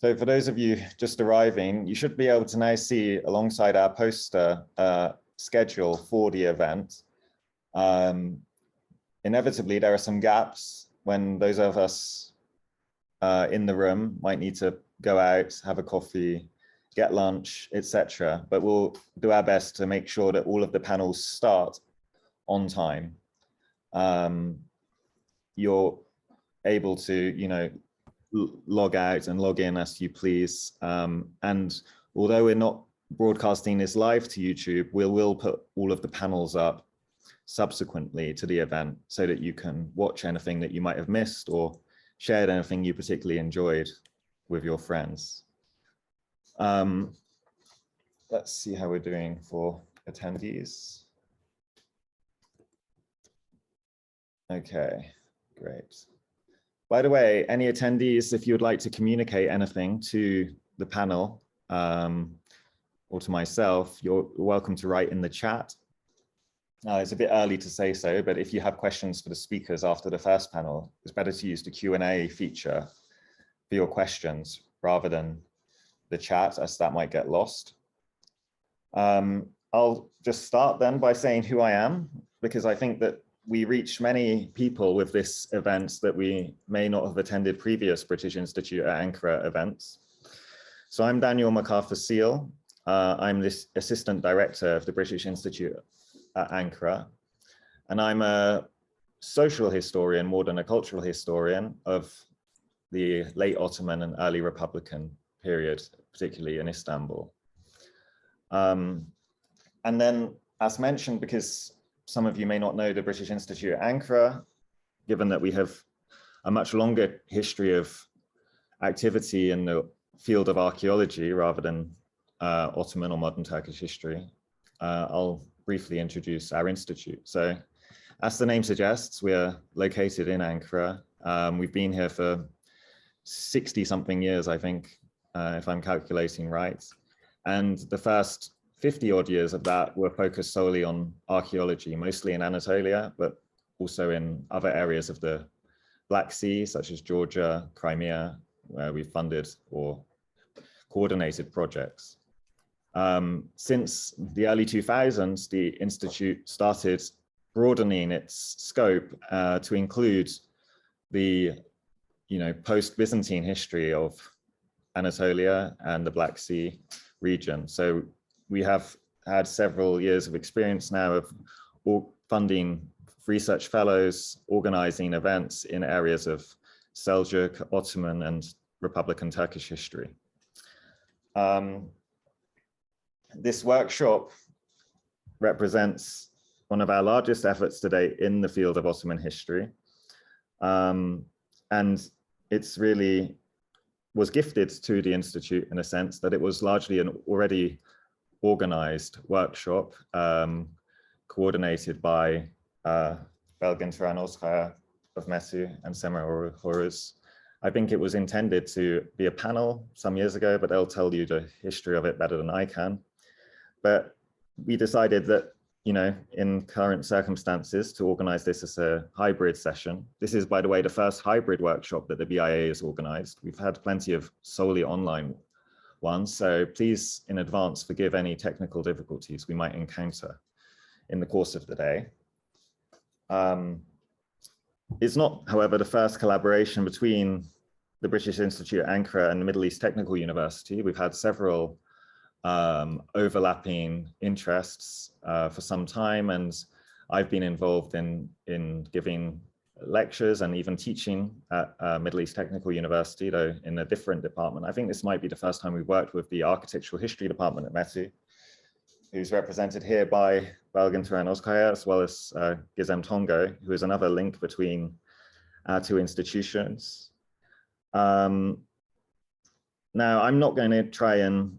So for those of you just arriving, you should be able to now see alongside our poster schedule for the event. Inevitably, there are some gaps when those of us in the room might need to go out, have a coffee, get lunch, etc. But we'll do our best to make sure that all of the panels start on time. You're able to, log out and log in as you please. And although we're not broadcasting this live to YouTube, we will put all of the panels up subsequently to the event so that you can watch anything that you might have missed or shared anything you particularly enjoyed with your friends. Let's see how we're doing for attendees. Okay, great. By the way, any attendees, if you would like to communicate anything to the panel or to myself, you're welcome to write in the chat. It's a bit early to say so, but if you have questions for the speakers after the first panel, it's better to use the Q&A feature for your questions rather than the chat, as that might get lost. I'll just start then by saying who I am, because I think that we reach many people with this event that we may not have attended previous British Institute at Ankara events. So I'm Daniel MacArthur-Seal. I'm the Assistant Director of the British Institute at Ankara. And I'm a social historian more than a cultural historian of the late Ottoman and early Republican period, particularly in Istanbul. And then, as mentioned, because some of you may not know the British Institute at Ankara, given that we have a much longer history of activity in the field of archaeology rather than Ottoman or modern Turkish history, I'll briefly introduce our institute. So, as the name suggests, we are located in Ankara. We've been here for 60-something years, I think, if I'm calculating right. And the first 50 odd years of that were focused solely on archaeology, mostly in Anatolia, but also in other areas of the Black Sea, such as Georgia, Crimea, where we funded or coordinated projects. Since the early 2000s, the Institute started broadening its scope to include the post-Byzantine history of Anatolia and the Black Sea region. So we have had several years of experience now of funding research fellows, organizing events in areas of Seljuk, Ottoman, and Republican Turkish history. This workshop represents one of our largest efforts to date in the field of Ottoman history. And it's really was gifted to the Institute in a sense that it was largely an already organized workshop coordinated by Belgin, Turan, Özkaya of METU and Semra Horuz. I think it was intended to be a panel some years ago, but they'll tell you the history of it better than I can. But we decided that, in current circumstances, to organize this as a hybrid session. This is, by the way, the first hybrid workshop that the BIA has organized. We've had plenty of solely online ones, so please in advance forgive any technical difficulties we might encounter in the course of the day. It's not, however, the first collaboration between the British Institute at Ankara and the Middle East Technical University. We've had several overlapping interests for some time, and I've been involved in giving lectures and even teaching at Middle East Technical University, though in a different department. I think this might be the first time we've worked with the Architectural History Department at METU, who's represented here by Belgin, Turan, Özkaya, as well as Gizem Tongo, who is another link between our two institutions. Now, I'm not going to try and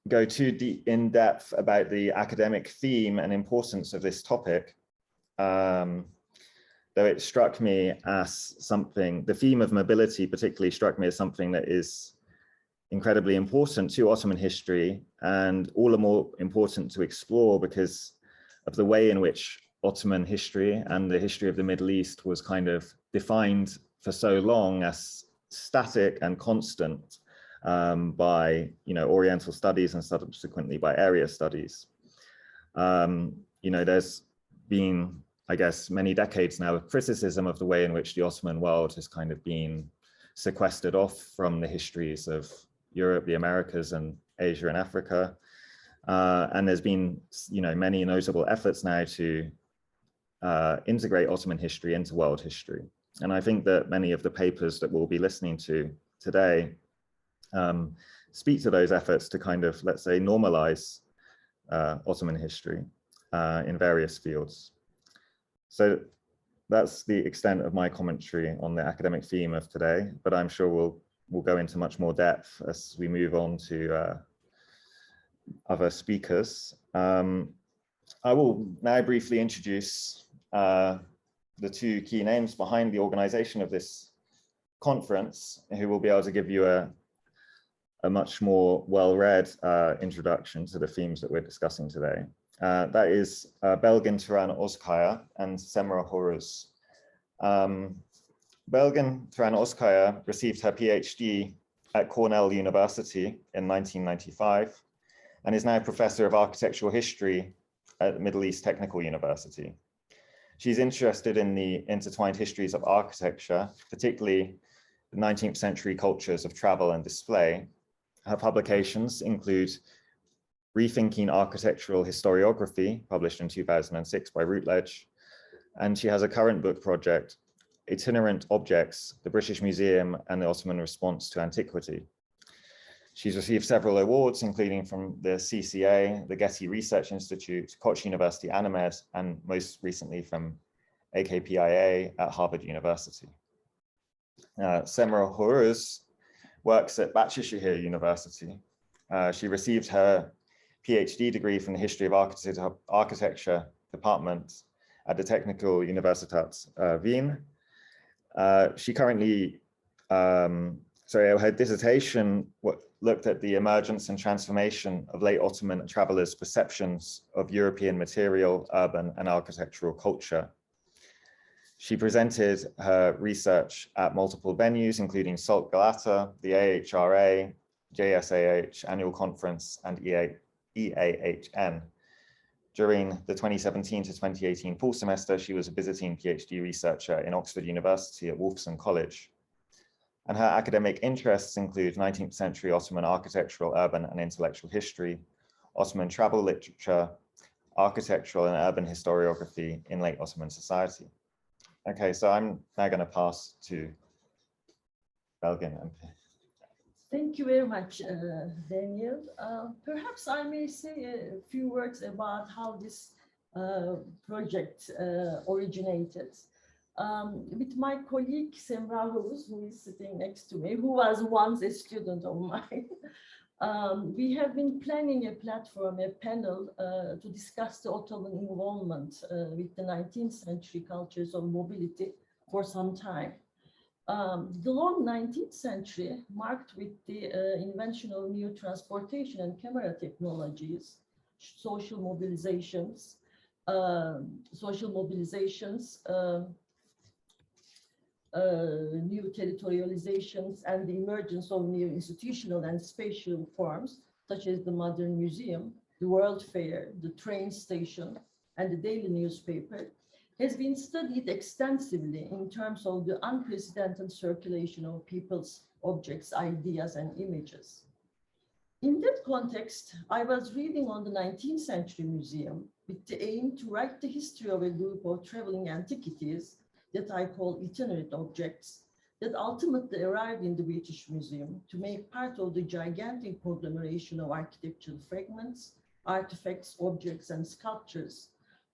go too deep in depth about the academic theme and importance of this topic, though it struck me as something, the theme of mobility particularly struck me as something that is incredibly important to Ottoman history, and all the more important to explore because of the way in which Ottoman history and the history of the Middle East was kind of defined for so long as static and constant, by, Oriental studies and subsequently by area studies. There's been, I guess, many decades now of criticism of the way in which the Ottoman world has kind of been sequestered off from the histories of Europe, the Americas, and Asia and Africa. And there's been, many notable efforts now to integrate Ottoman history into world history. And I think that many of the papers that we'll be listening to today speak to those efforts to kind of, let's say, normalize Ottoman history in various fields. So that's the extent of my commentary on the academic theme of today, but I'm sure we'll go into much more depth as we move on to other speakers. I will now briefly introduce the two key names behind the organization of this conference, who will be able to give you a much more well-read introduction to the themes that we're discussing today. That is Belgin, Turan, Özkaya, and Semra, Horuz. Belgin, Turan, Özkaya received her PhD at Cornell University in 1995 and is now Professor of Architectural History at the Middle East Technical University. She's interested in the intertwined histories of architecture, particularly the 19th century cultures of travel and display. Her publications include Rethinking Architectural Historiography, published in 2006 by Routledge, and she has a current book project, Itinerant Objects, the British Museum and the Ottoman Response to Antiquity. She's received several awards, including from the CCA, the Getty Research Institute, Koç University Animed, and most recently from AKPIA at Harvard University. Semra Horuz works at Bahçeşehir University. She received her PhD degree from the History of Architecture Department at the Technical Universitat Wien. She currently, her dissertation looked at the emergence and transformation of late Ottoman travelers' perceptions of European material, urban, and architectural culture. She presented her research at multiple venues, including Salt Galata, the AHRA, JSAH Annual Conference, and EAHN. During the 2017 to 2018 fall semester, she was a visiting PhD researcher in Oxford University at Wolfson College. And her academic interests include 19th century Ottoman architectural, urban, and intellectual history, Ottoman travel literature, architectural and urban historiography in late Ottoman society. Okay, so I'm now going to pass to Belgin. Thank you very much, Daniel. Perhaps I may say a few words about how this project originated. With my colleague Semra, who is sitting next to me, who was once a student of mine, we have been planning a platform, a panel to discuss the Ottoman involvement with the 19th century cultures of mobility for some time. The long 19th century, marked with the invention of new transportation and camera technologies, social mobilizations, new territorializations, and the emergence of new institutional and spatial forms, such as the modern museum, the World Fair, the train station, and the daily newspaper, has been studied extensively in terms of the unprecedented circulation of people's objects, ideas, and images. In that context, I was reading on the 19th century museum with the aim to write the history of a group of traveling antiquities that I call itinerant objects that ultimately arrived in the British Museum to make part of the gigantic conglomeration of architectural fragments, artifacts, objects, and sculptures,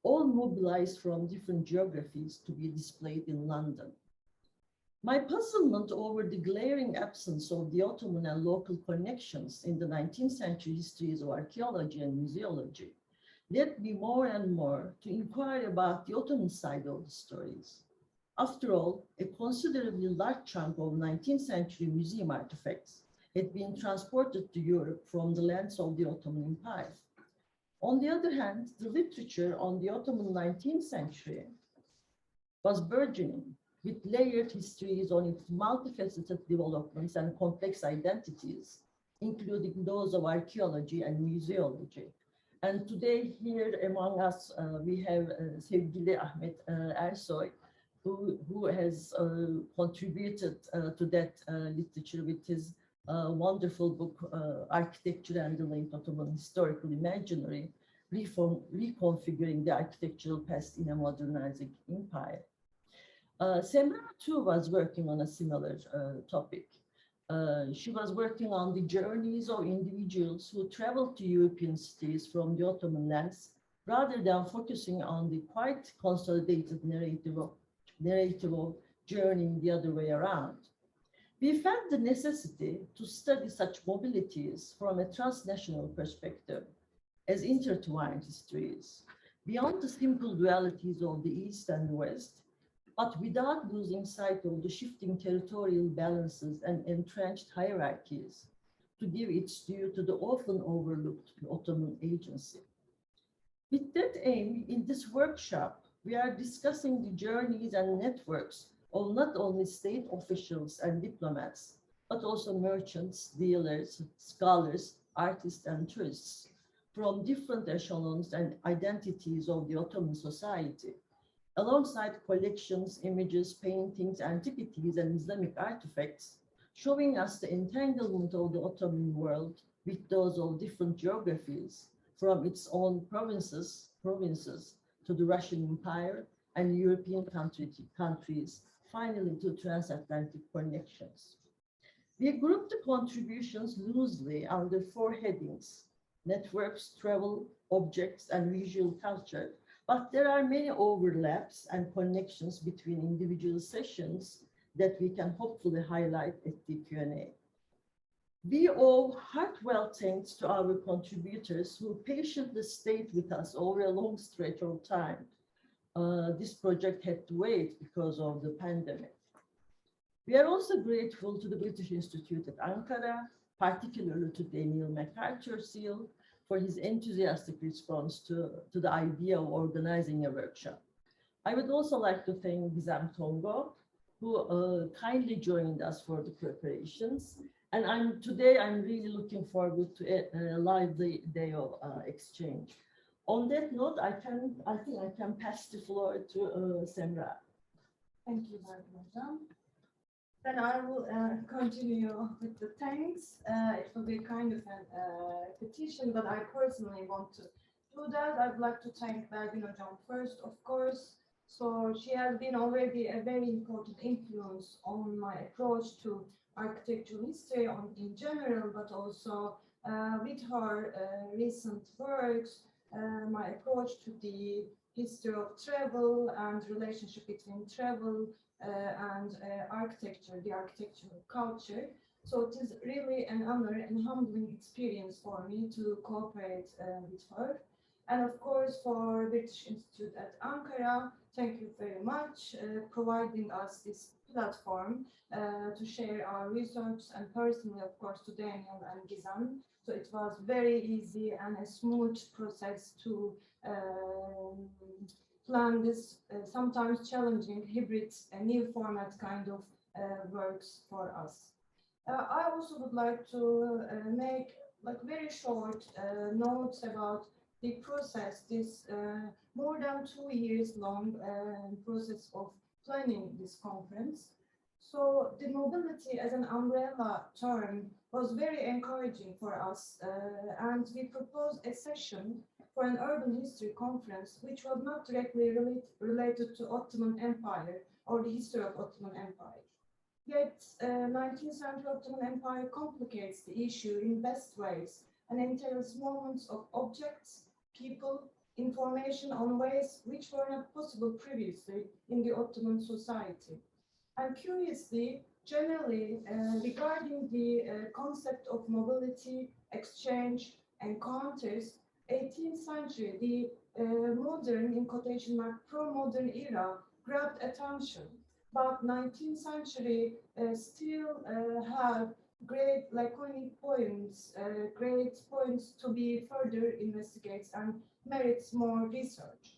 all mobilized from different geographies to be displayed in London. My puzzlement over the glaring absence of the Ottoman and local connections in the 19th century histories of archaeology and museology led me more and more to inquire about the Ottoman side of the stories. After all, a considerably large chunk of 19th century museum artifacts had been transported to Europe from the lands of the Ottoman Empire. On the other hand, the literature on the Ottoman 19th century was burgeoning, with layered histories on its multifaceted developments and complex identities, including those of archaeology and museology. And today here among us, we have Sevgili Ahmet Ersoy, who has contributed to that literature with his wonderful book, Architecture and the Late Ottoman Historical Imaginary, reconfiguring the architectural past in a modernizing empire. Semra too was working on a similar topic. She was working on the journeys of individuals who traveled to European cities from the Ottoman lands, rather than focusing on the quite consolidated narrative of journeying the other way around. We felt the necessity to study such mobilities from a transnational perspective as intertwined histories, beyond the simple dualities of the East and the West, but without losing sight of the shifting territorial balances and entrenched hierarchies, to give its due to the often overlooked Ottoman agency. With that aim, in this workshop, we are discussing the journeys and networks of not only state officials and diplomats, but also merchants, dealers, scholars, artists, and tourists from different echelons and identities of the Ottoman society, alongside collections, images, paintings, antiquities, and Islamic artifacts, showing us the entanglement of the Ottoman world with those of different geographies, from its own provinces to the Russian Empire and European countries, finally to transatlantic connections. We grouped the contributions loosely under 4 headings: networks, travel, objects, and visual culture, but there are many overlaps and connections between individual sessions that we can hopefully highlight at the Q&A. We owe heartfelt thanks to our contributors who patiently stayed with us over a long stretch of time. This project had to wait because of the pandemic. We are also grateful to the British Institute at Ankara, particularly to Daniel MacArthur-Seal, for his enthusiastic response to the idea of organizing a workshop. I would also like to thank Gizem Tongo, who kindly joined us for the preparations. And today I'm really looking forward to a lively day of exchange. On that note, I think I can pass the floor to Semra. Thank you very much. Then I will continue with the thanks. It will be kind of a petition, but I personally want to do that. I'd like to thank Belgin Hocam first, of course. So she has been already a very important influence on my approach to architectural history in general, but also with her recent works, my approach to the history of travel and relationship between travel and architecture, the architectural culture. So it is really an honor and humbling experience for me to cooperate with her. And of course, for British Institute at Ankara, thank you very much providing us this platform to share our research, and personally, of course, to Daniel and Gizem. So it was very easy and a smooth process to plan this sometimes challenging hybrid new format kind of works for us. I also would like to make very short notes about the process, this more than 2 years long process of planning this conference. So the mobility as an umbrella term was very encouraging for us, and we proposed a session for an urban history conference which was not directly related to Ottoman Empire or the history of Ottoman Empire. Yet 19th century Ottoman Empire complicates the issue in best ways and entails moments of objects, people, information on ways which were not possible previously in the Ottoman society. And curiously, generally regarding the concept of mobility, exchange, encounters, 18th century, the modern, in quotation mark, pro-modern era grabbed attention, but 19th century still have great laconic points, great points to be further investigated and merits more research.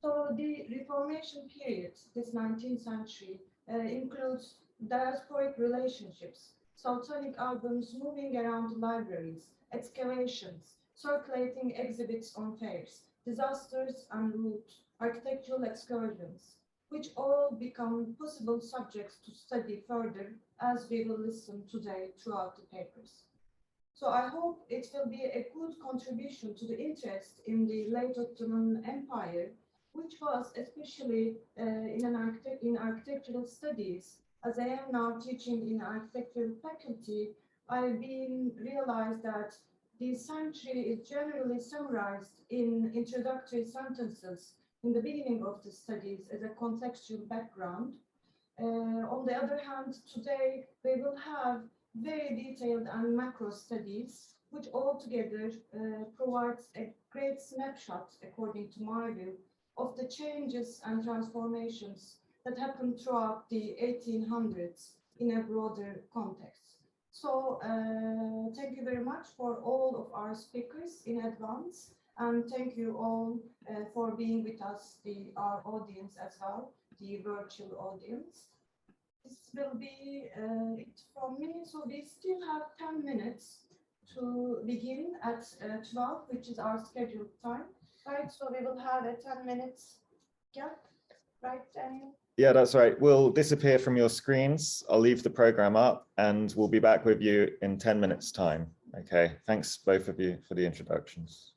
So the Reformation period, this 19th century, includes diasporic relationships, sultanic albums moving around the libraries, excavations, circulating exhibits on fairs, disasters en route, architectural excursions, which all become possible subjects to study further as we will listen today throughout the papers. So I hope it will be a good contribution to the interest in the late Ottoman Empire, which was especially in architectural studies. As I am now teaching in architectural faculty, I've been realized that the century is generally summarized in introductory sentences in the beginning of the studies as a contextual background. On the other hand, today we will have very detailed and macro studies, which altogether provides a great snapshot, according to my view, of the changes and transformations that happened throughout the 1800s in a broader context. So thank you very much for all of our speakers in advance, and thank you all for being with us, our audience as well, the virtual audience. This will be it from me. So we still have 10 minutes to begin at 12, which is our scheduled time, right? So we will have a 10 minutes gap, right, Daniel? Yeah, that's right. We'll disappear from your screens. I'll leave the program up and we'll be back with you in 10 minutes time. Okay, thanks both of you for the introductions.